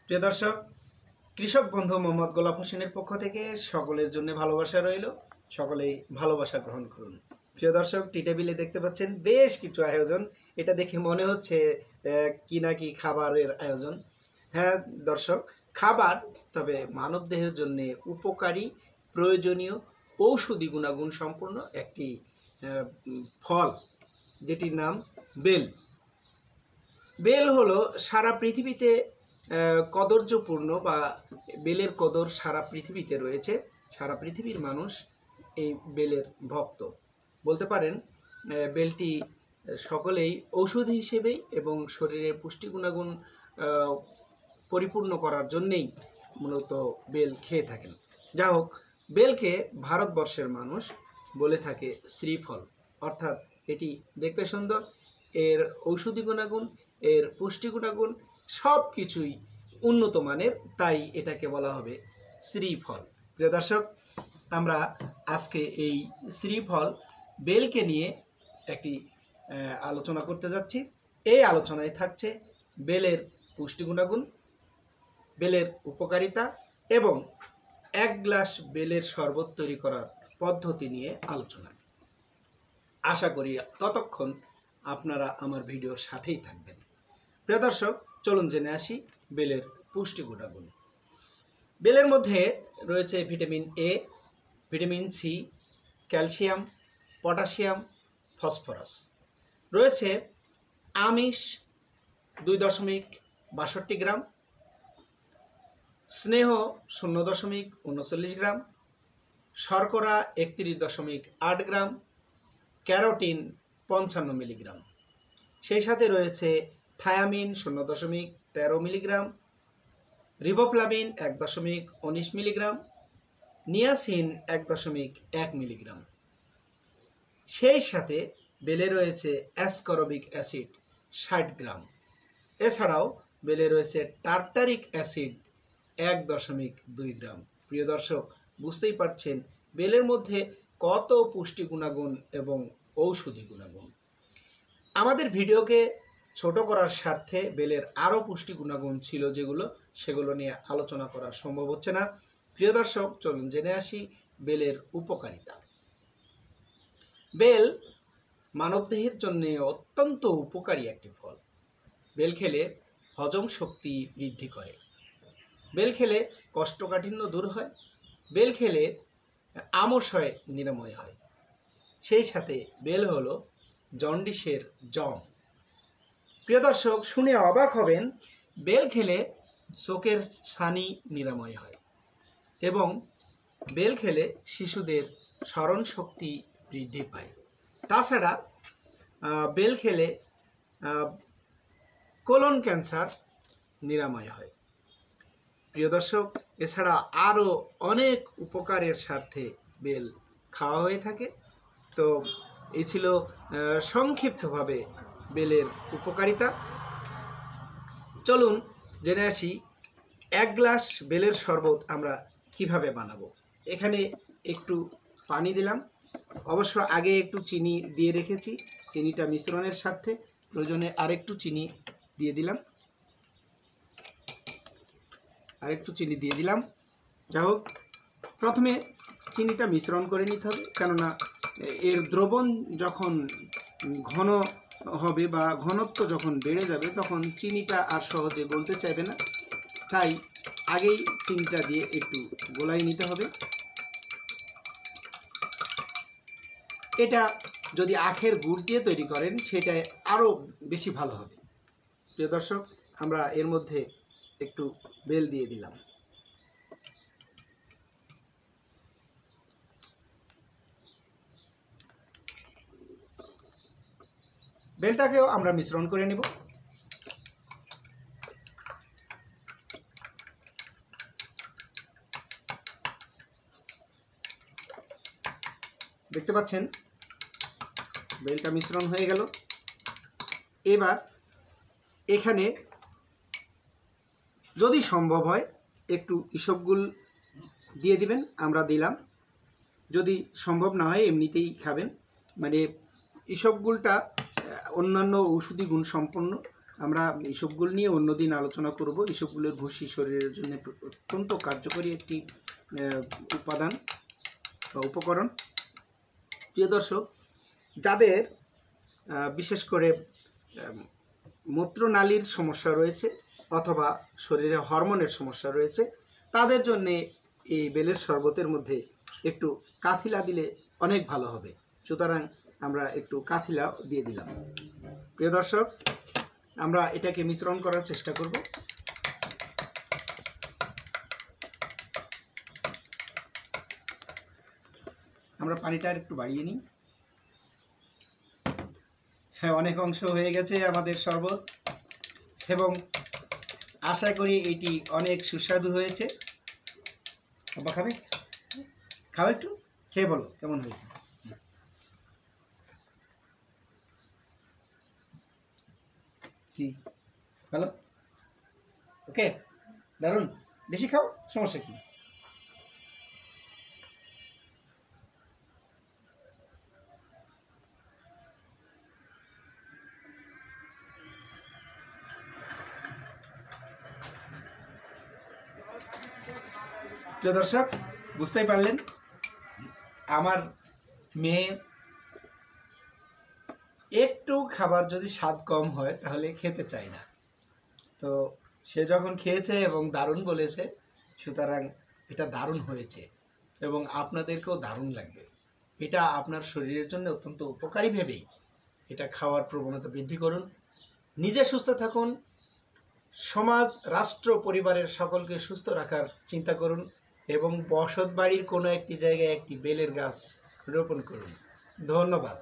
প্রিয় দর্শক, কৃষক বন্ধু মোহাম্মদ গোলাপ হোসেনের পক্ষ থেকে সকলের জন্য ভালোবাসা রইল। সকলেই ভালোবাসা গ্রহণ করুন। প্রিয় দর্শক, টি টেবিলে দেখতে পাচ্ছেন বেশ কিছু আয়োজন। এটা দেখে মনে হচ্ছে কি না কি খাবারের আয়োজন। হ্যাঁ দর্শক, খাবার, তবে মানবদেহের জন্য উপকারী, প্রয়োজনীয়, ঔষধি গুণাগুণ সম্পন্ন একটি ফল, যেটির নাম বেল। বেল হলো সারা পৃথিবীতে কদর্যপূর্ণ, বা বেলের কদর সারা পৃথিবীতে রয়েছে। সারা পৃথিবীর মানুষ এই বেলের ভক্ত বলতে পারেন। বেলটি সকলেই ঔষধি হিসেবেই এবং শরীরের পুষ্টি গুণাগুণ পরিপূর্ণ করার জন্যেই মূলত বেল খেয়ে থাকেন। যা হোক, বেলকে ভারতবর্ষের মানুষ বলে থাকে শ্রীফল, অর্থাৎ এটি দেখতে সুন্দর, এর ঔষধি গুণাগুণ, এর পুষ্টি গুণাগুণ সব কিছুই উন্নত মানের, তাই এটাকে বলা হবে শ্রীফল। প্রিয় দর্শক, আমরা আজকে এই শ্রীফল বেলকে নিয়ে একটি আলোচনা করতে যাচ্ছি। এই আলোচনায় থাকছে বেলের পুষ্টি গুণাগুণ, বেলের উপকারিতা এবং এক গ্লাস বেলের শরবত তৈরি করার পদ্ধতি নিয়ে আলোচনা। আশা করি ততক্ষণ আপনারা আমার ভিডিওর সাথেই থাকবেন। প্রিয় দর্শক, চলুন জেনে আসি বেলের পুষ্টি গুণাগুণ। বেলের মধ্যে রয়েছে vitamin A, vitamin C, calcium, potassium, phosphorus. রয়েছে আমিষ 2.62 গ্রাম, স্নেহ 0.39 গ্রাম, শর্করা 31.8 গ্রাম, ক্যারোটিন 55 মিলিগ্রাম। সেই সাথে রয়েছে thymine 0.13 milligram, riboflavin 1.19 milligram, niacin 1.1 milligram. সেই সাথে বেলে রয়েছে অ্যাসকরবিক অ্যাসিড 60 গ্রাম। এছাড়াও বেলে রয়েছে টার্টারিক অ্যাসিড 1.2 গ্রাম। প্রিয় দর্শক, বুঝতেই পারছেন বেলের মধ্যে কত পুষ্টি গুণাগুণ এবং ঔষধি গুণাগুণ। আমাদের ভিডিওকে ছোট করার স্বার্থে বেলের আরও পুষ্টি গুণাগুণ ছিল সেগুলো নিয়ে আলোচনা করা সম্ভব হচ্ছে না। প্রিয় দর্শক, চলুন জেনে আসি বেলের উপকারিতা। বেল মানবদেহের জন্য অত্যন্ত উপকারী একটি ফল। বেল খেলে হজম শক্তি বৃদ্ধি করে, বেল খেলে কোষ্ঠকাঠিন্য দূর হয়, বেল খেলে আমাশয় নিরাময় হয়। সেই সাথে বেল হলো জন্ডিসের জম। প্রিয় দর্শক, শুনে অবাক হবেন, বেল খেলে চোখের ছানি নিরাময় হয় এবং বেল খেলে শিশুদের স্মরণ শক্তি বৃদ্ধি পায়। তাছাড়া বেল খেলে কোলন ক্যান্সার নিরাময় হয়। প্রিয় দর্শক, এছাড়া আরও অনেক উপকারের স্বার্থে বেল খাওয়া হয়ে থাকে। তো এই ছিল সংক্ষিপ্তভাবে বেলের উপকারিতা। চলুন জেনে আসি এক গ্লাস বেলের শরবত আমরা কিভাবে বানাবো। এখানে একটু পানি দিলাম, অবশ্য আগে একটু চিনি দিয়ে রেখেছি। চিনিটা মিশ্রণের স্বার্থে প্রয়োজনে আরেকটু চিনি দিয়ে দিলাম, যা হোক, প্রথমে চিনিটা মিশ্রণ করে নিতে হবে, কেননা এর দ্রবণ যখন ঘন হবে বা ঘনত্ব যখন বেড়ে যাবে তখন চিনিটা আর সহজে গলতে চাইবে না, তাই আগেই চিনিটা দিয়ে একটু গোলাই নিতে হবে। এটা যদি আখের গুড় দিয়ে তৈরি করেন সেটা আরও বেশি ভালো হবে। প্রিয় দর্শক, আমরা এর মধ্যে একটু বেল দিয়ে দিলাম। বেলটাকেও আমরা মিশ্রণ করে নেব। দেখতে পাচ্ছেন বেলটা মিশ্রণ হয়ে গেল। এবার এখানে যদি সম্ভব হয় একটু ইসবগুল দিয়ে দিবেন, আমরা দিলাম। যদি সম্ভব না হয় এমনিতেই খাবেন, মানে ইসবগুলটা অন্যান্য ঔষধি গুণ সম্পন্ন, আমরা এসবগুলো নিয়ে অন্যদিন আলোচনা করব। এসবগুলোর ভুসি শরীরের জন্য অত্যন্ত কার্যকরী একটি উপাদান বা উপকরণ। প্রিয় দর্শক, যাদের বিশেষ করে মূত্রনালীর সমস্যা রয়েছে অথবা শরীরে হরমোনের সমস্যা রয়েছে, তাদের জন্য এই বেলের শরবতের মধ্যে একটু কাথিলা দিলে অনেক ভালো হবে। সুতরাং আমরা একটু কাথিলা দিয়ে দিলাম। প্রিয় দর্শক, আমরা এটাকে মিশ্রণ করার চেষ্টা করব। আমরা পানিটা একটু বাড়িয়ে নিই। হ্যাঁ, অনেক অংশ হয়ে গেছে আমাদের শরবত এবং আশা করি এটি অনেক সুস্বাদু হয়েছে। বাবা খাবে? খাও, একটু খেয়ে বলো কেমন হয়েছে। কি ভালো? ওকে, দারুণ। বেশি খাও, সমস্যা কি? প্রিয় দর্শক, বুঝতেই পারলেন আমার মেয়ে একটু খাবার যদি স্বাদ কম হয় তাহলে খেতে চায় না। তো সে যখন খেয়েছে এবং দারুণ বলেছে, সুতরাং এটা দারুণ হয়েছে এবং আপনাদেরকেও দারুণ লাগবে। এটা আপনার শরীরের জন্য অত্যন্ত উপকারী ভেবেই এটা খাওয়ার প্রবণতা বৃদ্ধি করুন। নিজে সুস্থ থাকুন, সমাজ, রাষ্ট্র, পরিবারের সকলকে সুস্থ রাখার চিন্তা করুন এবং বসত বাড়ির কোনো একটি জায়গায় একটি বেলের গাছ রোপণ করুন। ধন্যবাদ।